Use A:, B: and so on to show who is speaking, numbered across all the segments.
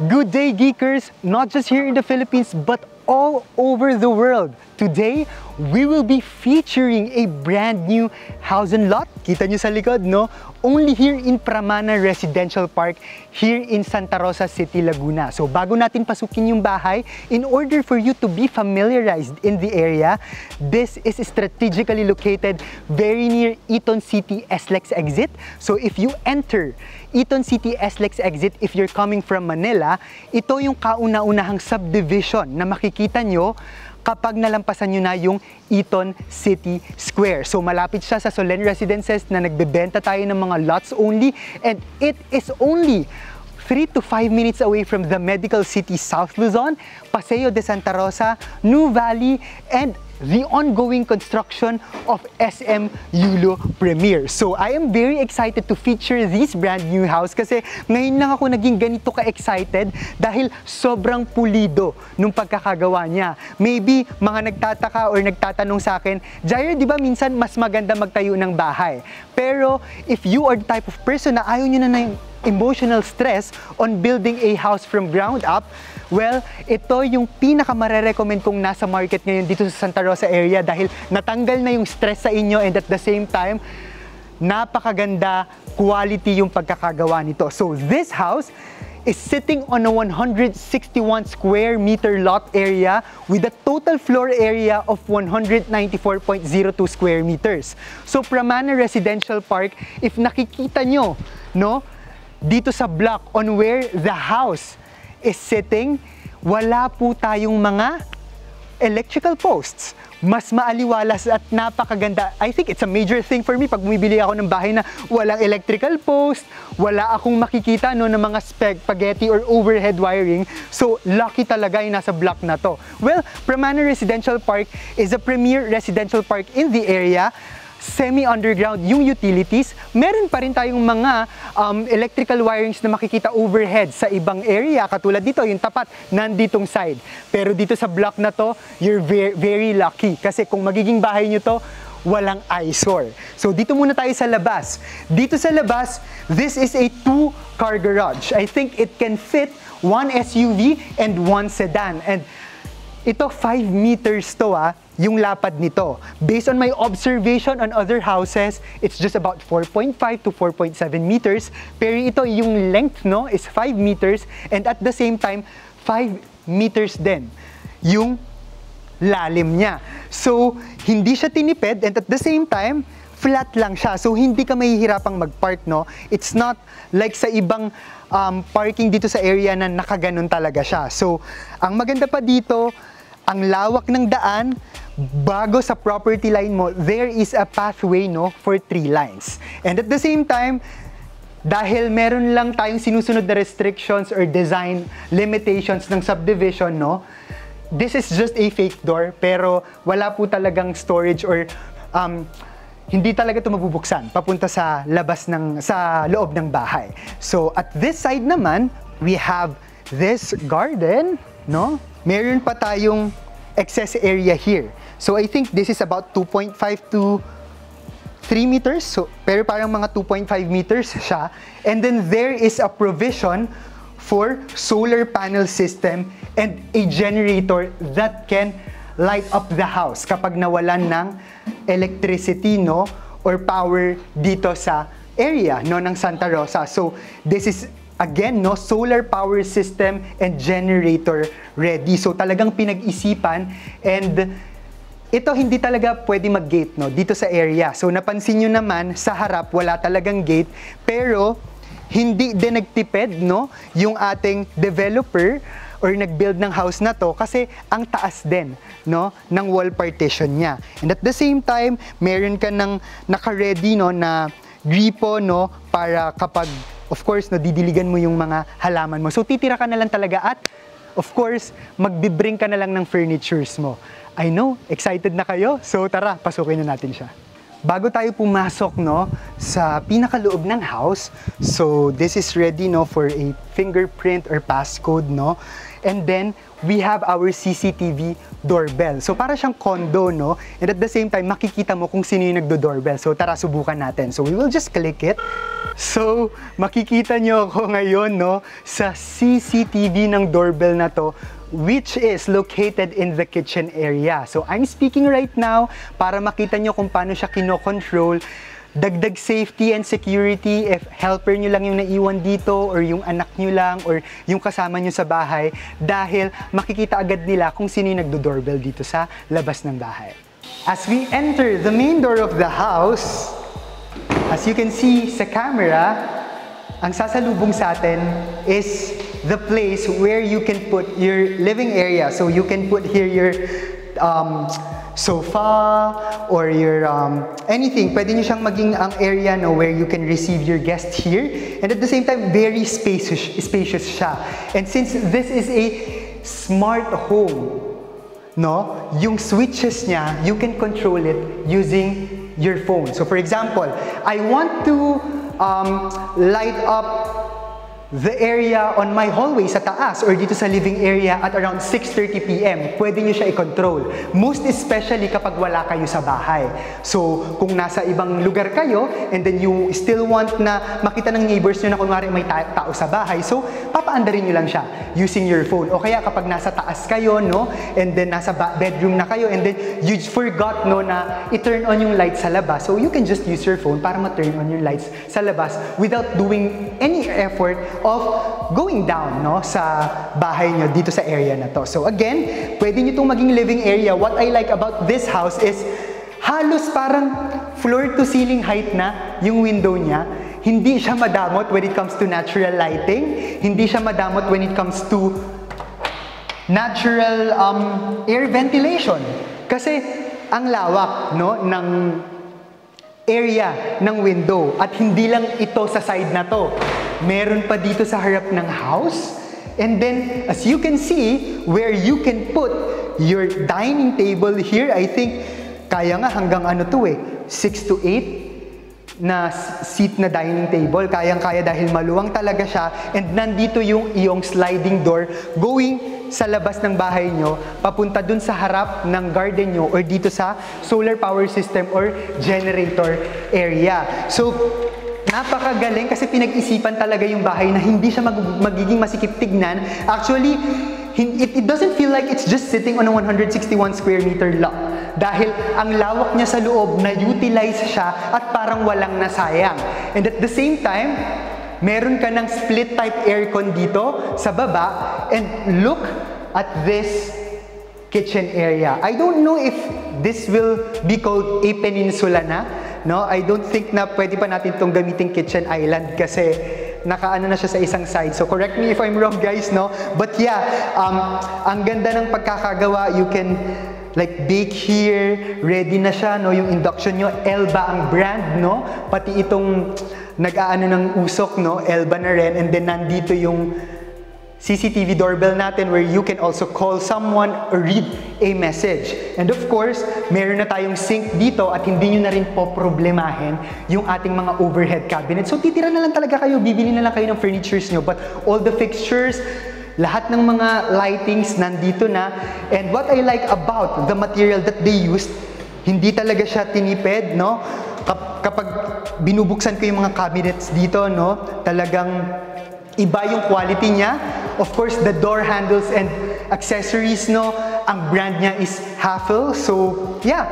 A: Good day, geekers! Not just here in the Philippines, but all over the world. Today, we will be featuring a brand new house and lot. Kita nyo sa likod, no? Only here in Pramana Residential Park, here in Santa Rosa City, Laguna. So bago natin pasukin yung bahay, in order for you to be familiarized in the area, this is strategically located very near Eton City SLEX exit. So if you enter Eton City SLEX exit, if you're coming from Manila, ito yung kauna-unahang subdivision na makikita nyo kapag nalampasan nyo na yung Eton City Square. So malapit siya sa Solen Residences na nagbebenta tayo ng mga lots only, and it is only 3 to 5 minutes away from the Medical City South Luzon, Paseo de Santa Rosa, New Valley, and the ongoing construction of SM Yulo Premier. So I am very excited to feature this brand new house kasi ngayon lang ako naging ganito ka-excited dahil sobrang pulido nung pagkakagawa niya. Maybe mga nagtataka or nagtatanong sa akin, Jair, di ba minsan mas maganda magtayo ng bahay? Pero if you are the type of person na ayaw nyo na yung emotional stress on building a house from ground up, well, ito yung pinaka-marerecommend kong nasa market ngayon dito sa Santa Rosa area dahil natanggal na yung stress sa inyo, and at the same time, napakaganda quality yung pagkakagawa nito. So this house is sitting on a 161 square meter lot area with a total floor area of 194.02 square meters. So Pramana Residential Park, if nakikita nyo, no, dito sa block on where the house is sitting, wala po tayong mga electrical posts. Mas maaliwalas at napakaganda. I think it's a major thing for me pag bumibili ako ng bahay na walang electrical post, wala akong makikita no, ng mga spaghetti or overhead wiring. So, lucky talaga yung nasa block na to. Well, Pramana Residential Park is a premier residential park in the area. Semi-underground yung utilities. Meron pa rin tayong mga electrical wirings na makikita overhead sa ibang area. Katulad dito, yung tapat, nanditong side. Pero dito sa block na to, you're very lucky. Kasi kung magiging bahay nyo to, walang eyesore. So dito muna tayo sa labas. Dito sa labas, this is a 2-car garage. I think it can fit 1 SUV and 1 sedan. And ito, 5 meters to yung lapad nito. Based on my observation on other houses, it's just about 4.5 to 4.7 meters. Pero ito, yung length, no, is 5 meters. And at the same time, 5 meters din yung lalim niya. So, hindi siya tinipid, and at the same time, flat lang siya. So, hindi ka mahihirapang mag-park, no? It's not like sa ibang parking dito sa area na nakaganon talaga siya. So, ang maganda pa dito, ang lawak ng daan, bago sa property line mo, there is a pathway, no, for 3 lines. And at the same time, dahil meron lang tayong sinusunod na restrictions or design limitations ng subdivision, no, this is just a fake door, pero wala po talagang storage or hindi talaga ito mabubuksan papunta sa labas sa loob ng bahay. So at this side naman, we have this garden, no? Meron pa tayong excess area here. So I think this is about 2.5 to 3 meters. So, pero parang mga 2.5 meters siya. And then there is a provision for solar panel system and a generator that can light up the house kapag nawalan ng electricity, no, or power dito sa area, no, ng Santa Rosa. So this is again, no, solar power system and generator ready. So talagang pinag-isipan, and ito hindi talaga pwede mag-gate, no, dito sa area. So napansin nyo naman, sa harap wala talagang gate, pero hindi din nagtipid, no, yung ating developer or nag-build ng house na to kasi ang taas din, no, ng wall partition niya. And at the same time, meron ka ng naka-ready, no, na gripo, no, para kapag, of course, no, didiligan mo yung mga halaman mo. So titira ka na lang talaga at of course, magbibring ka na lang ng furnitures mo. I know, excited na kayo? So tara, pasukin na natin siya. Bago tayo pumasok, no, sa pinakaloob ng house, so this is ready, no, for a fingerprint or passcode, no. And then, we have our CCTV doorbell. So para siyang condo, no, and at the same time, makikita mo kung sino yung nagdo-doorbell. So tara, subukan natin. So we will just click it. So, makikita nyo ako ngayon, no, sa CCTV ng doorbell na to, which is located in the kitchen area. So, I'm speaking right now para makita nyo kung paano siya kino-control. Dagdag safety and security if helper nyo lang yung naiwan dito or yung anak nyo lang or yung kasama nyo sa bahay dahil makikita agad nila kung sino yung nagdo-doorbell dito sa labas ng bahay. As we enter the main door of the house, as you can see sa camera, ang sasalubong sa atin is the place where you can put your living area. So you can put here your sofa or your anything. Pwede nyo siyang maging ang area, no, where you can receive your guests here. And at the same time, very spacious siya. And since this is a smart home, no, yung switches niya, you can control it using your phone. So for example, I want to light up the area on my hallway sa taas or dito sa living area at around 6:30 p.m. Pwede nyo siya i-control. Most especially kapag wala kayo sa bahay. So, kung nasa ibang lugar kayo and then you still want na makita ng neighbors nyo na kunwari may tao sa bahay, so papaandarin nyo lang siya using your phone. O kaya kapag nasa taas kayo, no, and then nasa bedroom na kayo and then you forgot, no, na i-turn on yung lights sa labas. So, you can just use your phone para ma-turn on yung lights sa labas without doing any effort of going down, no, sa bahay nyo dito sa area na to. So again, pwede nyo itong maging living area. What I like about this house is halos parang floor to ceiling height na yung window niya. Hindi siya madamot when it comes to natural lighting. Hindi siya madamot when it comes to natural air ventilation. Kasi ang lawak, no, ng area ng window at hindi lang ito sa side na to. Meron pa dito sa harap ng house. And then, as you can see, where you can put your dining table here, I think, kaya nga hanggang ano to 6 to 8 na seat na dining table. Kayang-kaya dahil maluwang talaga siya. And nandito yung iyong sliding door going sa labas ng bahay nyo, papunta dun sa harap ng garden nyo or dito sa solar power system or generator area. So, napakagaling kasi pinag-isipan talaga yung bahay na hindi siya magiging masikip tignan. Actually, it doesn't feel like it's just sitting on a 161 square meter lot. Dahil ang lawak niya sa loob, na-utilize siya at parang walang nasayang. And at the same time, meron ka ng split type aircon dito sa baba. And look at this kitchen area. I don't know if this will be called a peninsula na. No, I don't think na pwede pa natin itong gamitin kitchen island kasi nakaano na siya sa isang side. So correct me if I'm wrong, guys, no? But yeah, ang ganda ng pagkakagawa. You can like bake here, ready na siya, no? Yung induction nyo, Elba ang brand, no? Pati itong nag-aano ng usok, no? Elba na rin. And then nandito yung CCTV doorbell natin where you can also call someone or read a message. And of course, meron na tayong sink dito at hindi nyo na rin po problemahin yung ating mga overhead cabinet. So titira na lang talaga kayo, bibili na lang kayo ng furnitures nyo. But all the fixtures, lahat ng mga lightings nandito na. And what I like about the material that they used, hindi talaga siya tinipid, no? Kapag binubuksan ko yung mga cabinets dito, no, talagang iba yung quality niya. Of course, the door handles and accessories, no, ang brand niya is Havel. So, yeah,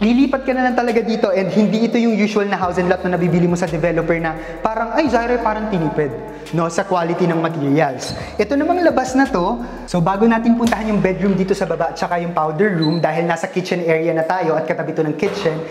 A: lilipat ka na lang talaga dito and hindi ito yung usual na house and lot na nabibili mo sa developer na parang, ay, Zyra, parang tinipid, no, sa quality ng materials. Ito namang labas na to, so bago natin puntahan yung bedroom dito sa baba at saka yung powder room, dahil nasa kitchen area na tayo at katabi to ng kitchen,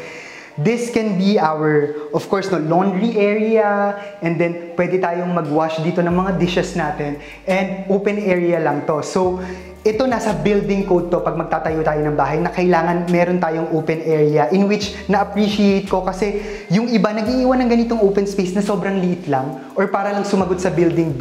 A: this can be our, of course, no, laundry area, and then pwede tayong mag-wash dito ng mga dishes natin, and open area lang to. So, ito nasa building code to pag magtatayo tayo ng bahay na kailangan meron tayong open area in which na-appreciate ko kasi yung iba nag-iiwan ng ganitong open space na sobrang liit lang or para lang sumagot sa building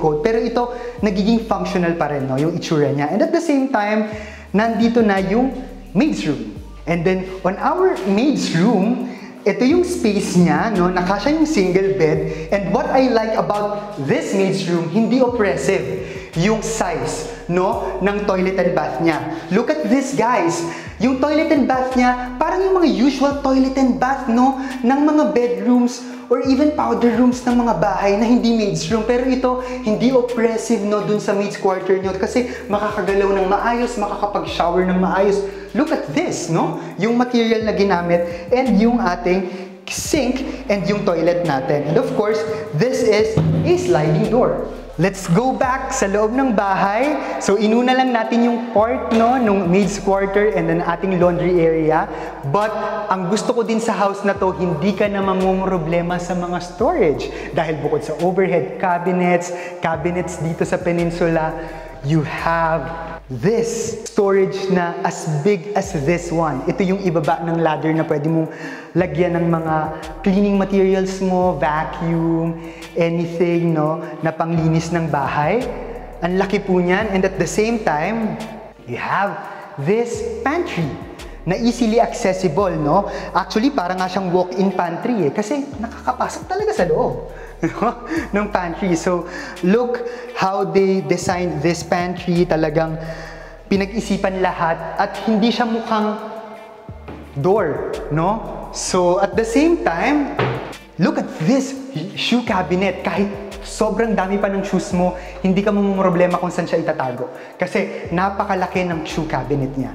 A: code. Pero ito, nagiging functional pa rin, no, yung itsura niya. And at the same time, nandito na yung maid's room. And then, on our maid's room, ito yung space niya, no? Nakasya yung single bed. And what I like about this maid's room, hindi oppressive yung size, no, ng toilet and bath niya. Look at this, guys. Yung toilet and bath niya, parang yung mga usual toilet and bath, no, ng mga bedrooms or even powder rooms ng mga bahay na hindi maid's room. Pero ito, hindi oppressive, no, dun sa maid's quarter nyo kasi makakagalaw ng maayos, makakapag-shower ng maayos. Look at this, no? Yung material na ginamit and yung ating sink and yung toilet natin. And of course, this is a sliding door. Let's go back sa loob ng bahay. So, inuna lang natin yung part, no, nung maid's quarter and then ating laundry area. But, ang gusto ko din sa house na to, hindi ka na mamumroblema sa mga storage. Dahil bukod sa overhead cabinets dito sa peninsula, you have this storage na as big as this one. Ito yung ibaba ng ladder na pwede mong lagyan ng mga cleaning materials mo, vacuum, anything, no, na panglinis ng bahay. Ang laki po niyan. And at the same time, you have this pantry na easily accessible, no? Actually, parang nga siyang walk-in pantry kasi nakakapasok talaga sa loob ng pantry. So, look how they designed this pantry. Talagang pinag-isipan lahat at hindi siya mukhang door, no? So, at the same time, look at this shoe cabinet. Kahit sobrang dami pa ng shoes mo, hindi ka mamumroblema kung saan siya itatago. Kasi napakalaki ng shoe cabinet niya.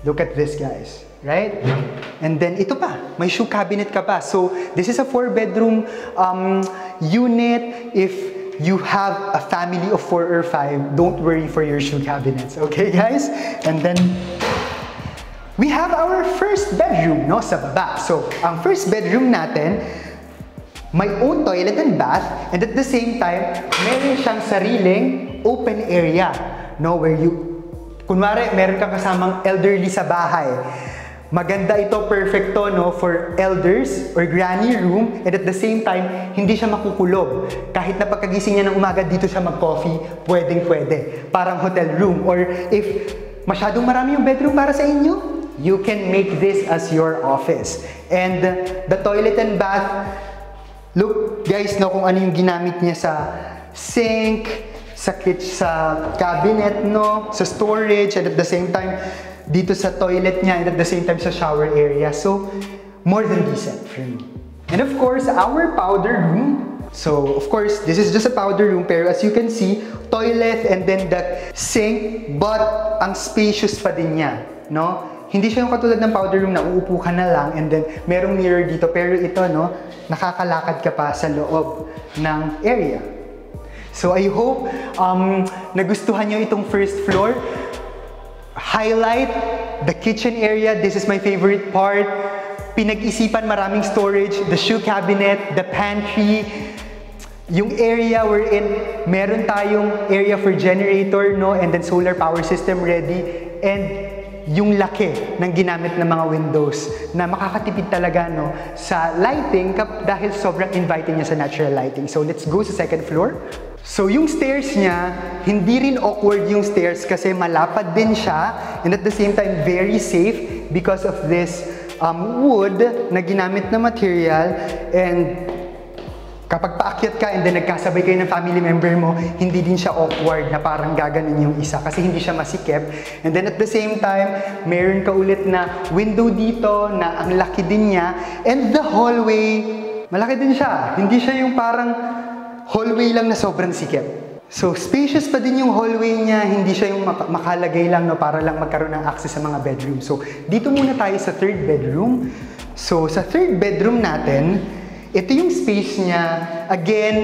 A: Look at this, guys. Right? And then, ito pa. May shoe cabinet ka pa. So, this is a 4-bedroom unit. If you have a family of 4 or 5, don't worry for your shoe cabinets. Okay, guys? And then, we have our first bedroom, no, sa baba. So, ang first bedroom natin, may own toilet and bath, and at the same time, meron siyang sariling open area, no, where you, kunwari, meron kang kasamang elderly sa bahay. Maganda ito, perfecto, no, for elders or granny room, and at the same time, hindi siya makukulob. Kahit na pagkagising niya ng umaga, dito siya mag-coffee, pwedeng-pwede. Parang hotel room. Or if masyadong marami yung bedroom para sa inyo, you can make this as your office. And the toilet and bath, look, guys, no, kung ano yung ginamit niya sa sink, sa cabinet, no, sa storage, and at the same time, dito sa toilet niya, and at the same time sa shower area. So, more than decent for me. And of course, our powder room. So, of course, this is just a powder room, pero as you can see, toilet and then the sink, but ang spacious pa din niya, no? Hindi siya yung katulad ng powder room na uupo ka na lang and then merong mirror dito, pero ito, no, nakakalakad ka pa sa loob ng area. So, I hope nagustuhan nyo itong first floor. Highlight the kitchen area. This is my favorite part. Pinag-isipan, maraming storage, the shoe cabinet, the pantry, yung area we're in, meron tayong area for generator, no, and then solar power system ready, and yung laki ng ginamit ng mga windows na makakatipid talaga, no, sa lighting dahil sobrang inviting niya sa natural lighting. So let's go sa second floor. So yung stairs niya, hindi rin awkward yung stairs kasi malapad din siya and at the same time very safe because of this wood na ginamit na material, and kapag paakyat ka and then nagkasabay kayo ng family member mo, hindi din siya awkward na parang gaganon yung isa kasi hindi siya masikip. And then at the same time, meron ka ulit na window dito na ang laki din niya, and the hallway, malaki din siya. Hindi siya yung parang hallway lang na sobrang sikip. So, spacious pa din yung hallway niya, hindi siya yung makalagay lang, no, para lang magkaroon ng access sa mga bedroom. So, dito muna tayo sa third bedroom. So, sa third bedroom natin, ito yung space niya. Again,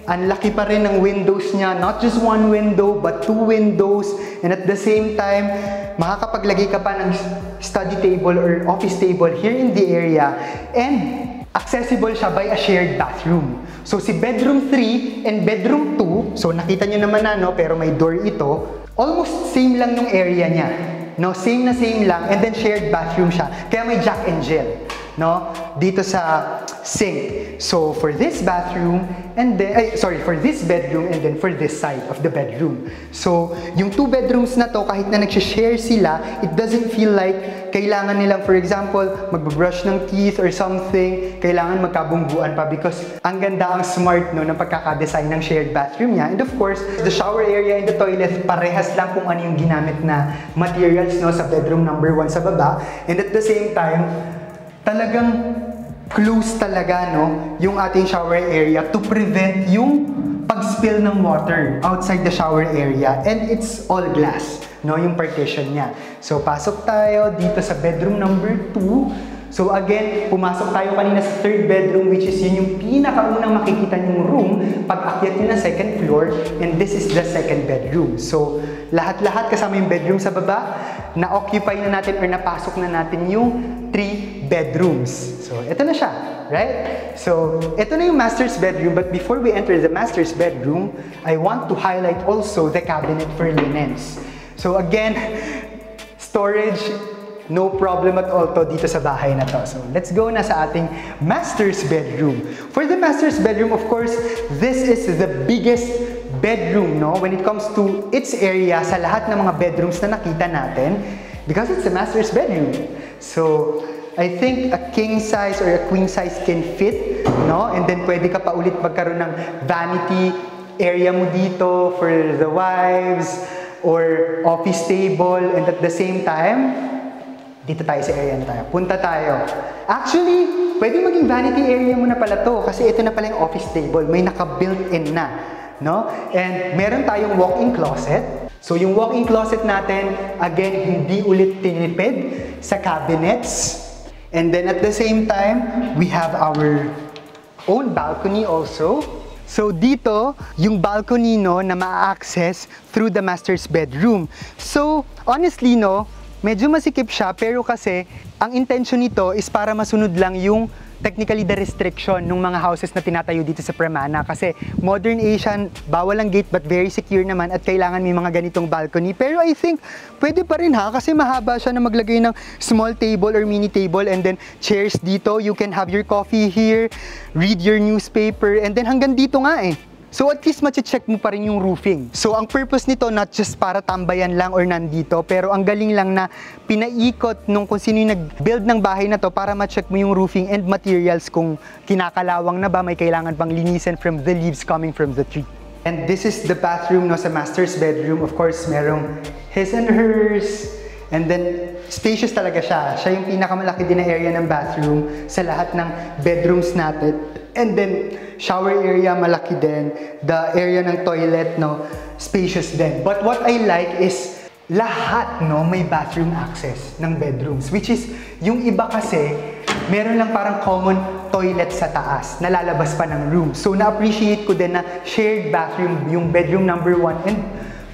A: ang laki pa rin ng windows niya. Not just one window, but two windows. And at the same time, makakapaglagay ka pa ng study table or office table here in the area. And accessible siya by a shared bathroom. So, si bedroom 3 and bedroom 2, so nakita nyo naman na, no, pero may door ito, almost same lang yung area niya. No, same na same lang, and then shared bathroom siya. Kaya may Jack and Jill, no, dito sa sink. So, for this bathroom, and then, for this bedroom, and then for this side of the bedroom. So, yung two bedrooms na to, kahit na nagsishare sila, it doesn't feel like kailangan nilang, for example, magbabrush ng teeth or something, kailangan magkabungguan pa because ang ganda, ang smart, no, ng pagkakadesign ng shared bathroom niya. And of course, the shower area and the toilet, parehas lang kung ano yung ginamit na materials, no, sa bedroom number 1 sa baba. And at the same time, talagang close talaga, no, yung ating shower area to prevent yung pag-spill ng water outside the shower area. And it's all glass, no, yung partition niya. So, pasok tayo dito sa bedroom number 2. So, again, pumasok tayo kanina sa third bedroom, which is yun yung pinakaunang makikita yung room pag akyat nyo na second floor. And this is the second bedroom. So, lahat-lahat kasama yung bedroom sa baba, na-occupy na natin or napasok na natin yung 3 bedrooms. So, ito na siya, right? So, ito na yung master's bedroom. But before we enter the master's bedroom, I want to highlight also the cabinet for linens. So, again, storage, no problem at all to dito sa bahay na to. So, let's go na sa ating master's bedroom. For the master's bedroom, of course, this is the biggest bedroom, no, when it comes to its area sa lahat ng mga bedrooms na nakita natin because it's a master's bedroom. So, I think a king size or a queen size can fit, no? And then pwede ka pa ulit magkaroon ng vanity area mo dito for the wives or office table, and at the same time, dito tayo sa area na tayo. Punta tayo. Actually, pwede maging vanity area mo na pala to kasi ito na pala yung office table. May naka-built-in na, no? And meron tayong walk-in closet. So, yung walk-in closet natin, again, hindi ulit tinipid sa cabinets. And then at the same time, we have our own balcony also. So, dito, yung balcony, no, na ma-access through the master's bedroom. So, honestly, no, medyo masikip siya, pero kasi ang intention nito is para masunod lang yung technically the restriction ng mga houses na tinatayo dito sa Pramana. Kasi modern Asian, bawal ang gate but very secure naman at kailangan may mga ganitong balcony. Pero I think pwede pa rin ha, kasi mahaba siya na maglagay ng small table or mini table and then chairs dito. You can have your coffee here, read your newspaper, and then hanggang dito nga eh. So at least mache-check mo pa rin yung roofing. So ang purpose nito not just para tambayan lang or nandito, pero ang galing lang na pinaikot nung kung sino yung nag-build ng bahay na to para ma-check mo yung roofing and materials kung kinakalawang na ba, may kailangan pang linisan from the leaves coming from the tree. And this is the bathroom, no, sa master's bedroom. Of course, merong his and hers. And then, spacious talaga siya. Siya yung pinakamalaki din na area ng bathroom sa lahat ng bedrooms natin. And then, shower area, malaki din. The area ng toilet, no, spacious din. But what I like is, lahat, no, may bathroom access ng bedrooms. Which is, yung iba kasi, meron lang parang common toilet sa taas, nalalabas pa ng room. So, na-appreciate ko din na shared bathroom, yung bedroom number 1 and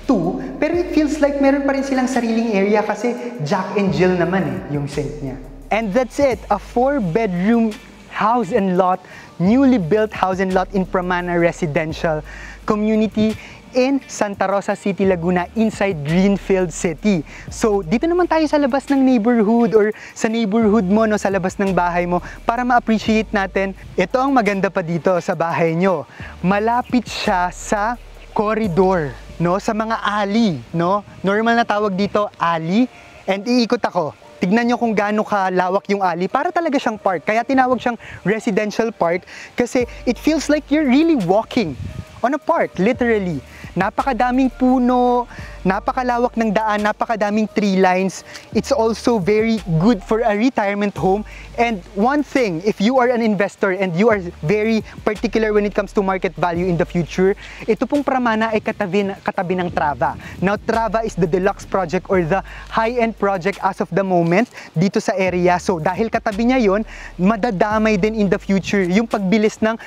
A: 2, pero it feels like meron pa rin silang sariling area kasi Jack and Jill naman eh, yung sink niya. And that's it, a 4-bedroom house and lot, newly built house and lot in Pramana Residential Community in Santa Rosa City, Laguna, inside Greenfield City. So, dito naman tayo sa labas ng neighborhood or sa neighborhood mo, no, sa labas ng bahay mo para ma-appreciate natin. Ito ang maganda pa dito sa bahay nyo. Malapit siya sa corridor, no, sa mga alley, no? Normal na tawag dito, alley. And iikot ako. Tignan nyo kung gaano kalawak yung alley. Para talaga siyang park. Kaya tinawag siyang residential park kasi it feels like you're really walking on a park, literally. napakadaming puno, napakalawak ng daan, napakadaming tree lines. It's also very good for a retirement home. And one thing, if you are an investor and you are very particular when it comes to market value in the future, ito pong Pramana ay katabi ng Trava. Now, Trava is the deluxe project or the high-end project as of the moment dito sa area. So, dahil katabi niya yon, madadamay din in the future yung pagbilis ng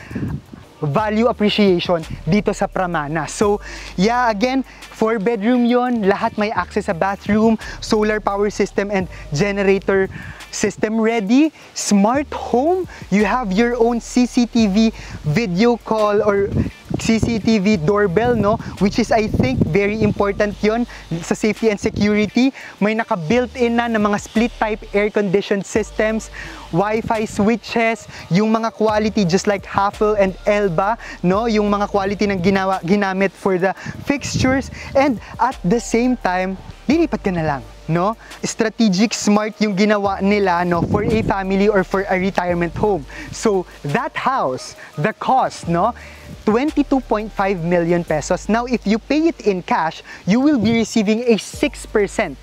A: value appreciation dito sa Pramana. So, yeah, again, 4-bedroom yon, lahat may access sa bathroom, solar power system and generator system ready, smart home, you have your own CCTV video call or CCTV doorbell, no? Which is, I think, very important yon sa safety and security. May naka-built-in na ng mga split-type air-conditioned systems, Wi-Fi switches, yung mga quality just like Havel and Elba, no? Yung mga quality ng ginamit for the fixtures, and at the same time, lilipat ka na lang, no? Strategic, smart yung ginawa nila, no, for a family or for a retirement home. So that house, the cost, no, 22.5 million pesos. Now, if you pay it in cash, you will be receiving a 6%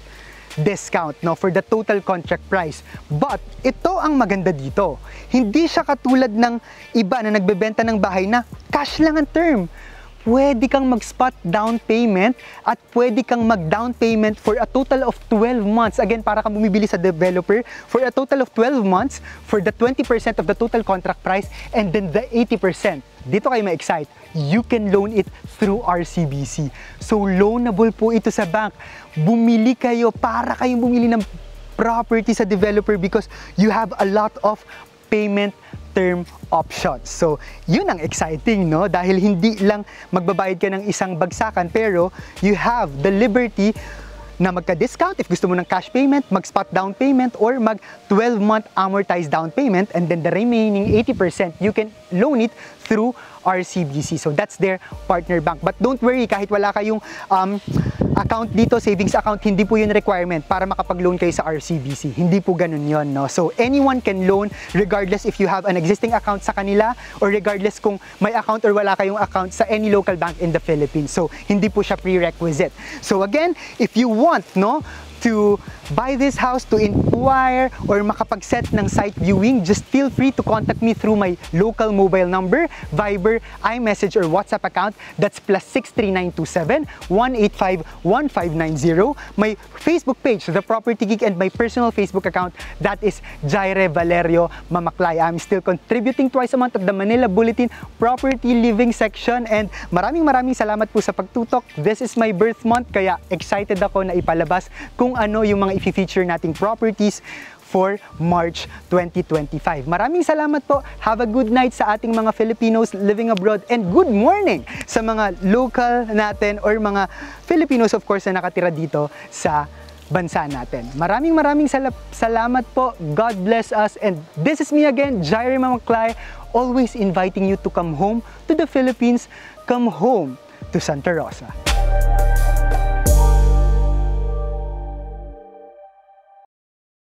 A: discount, no, for the total contract price. But ito ang maganda dito. Hindi siya katulad ng iba na nagbebenta ng bahay na cash lang ang term. Pwede kang mag-spot down payment at pwede kang mag-down payment for a total of 12 months. Again, para kang bumibili sa developer for a total of 12 months for the 20% of the total contract price, and then the 80%. Dito kayo ma-excite. You can loan it through RCBC. So, loanable po ito sa bank. Bumili kayo para kayong bumili ng property sa developer because you have a lot of payment term options. So, yun ang exciting, no? Dahil hindi lang magbabayad ka ng isang bagsakan, pero you have the liberty na magka-discount if gusto mo ng cash payment, mag-spot down payment, or mag 12-month amortized down payment, and then the remaining 80%, you can loan it through RCBC. So that's their partner bank. But don't worry, kahit wala kayong account dito, savings account, hindi po yun requirement para makapag-loan kayo sa RCBC. Hindi po ganun yun, no? So anyone can loan regardless if you have an existing account sa kanila or regardless kung may account or wala kayong account sa any local bank in the Philippines. So hindi po siya prerequisite. So again, if you want, no, to buy this house, to inquire, or makapag-set ng site viewing, just feel free to contact me through my local mobile number, Viber, iMessage, or WhatsApp account. That's +6 3927 185 1590. My Facebook page, The Property Geek, and my personal Facebook account, that is Jaire Valerio Mamaklay. I'm still contributing twice a month at the Manila Bulletin Property Living section, and maraming salamat po sa pagtutok. This is my birth month, kaya excited ako na ipalabas kung ano yung mga i-feature nating properties for March 2025. Maraming salamat po. Have a good night sa ating mga Filipinos living abroad, and good morning sa mga local natin or mga Filipinos, of course, na nakatira dito sa bansa natin. Maraming salamat po. God bless us. And this is me again, Jaire Mamaklay, always inviting you to come home to the Philippines, come home to Santa Rosa.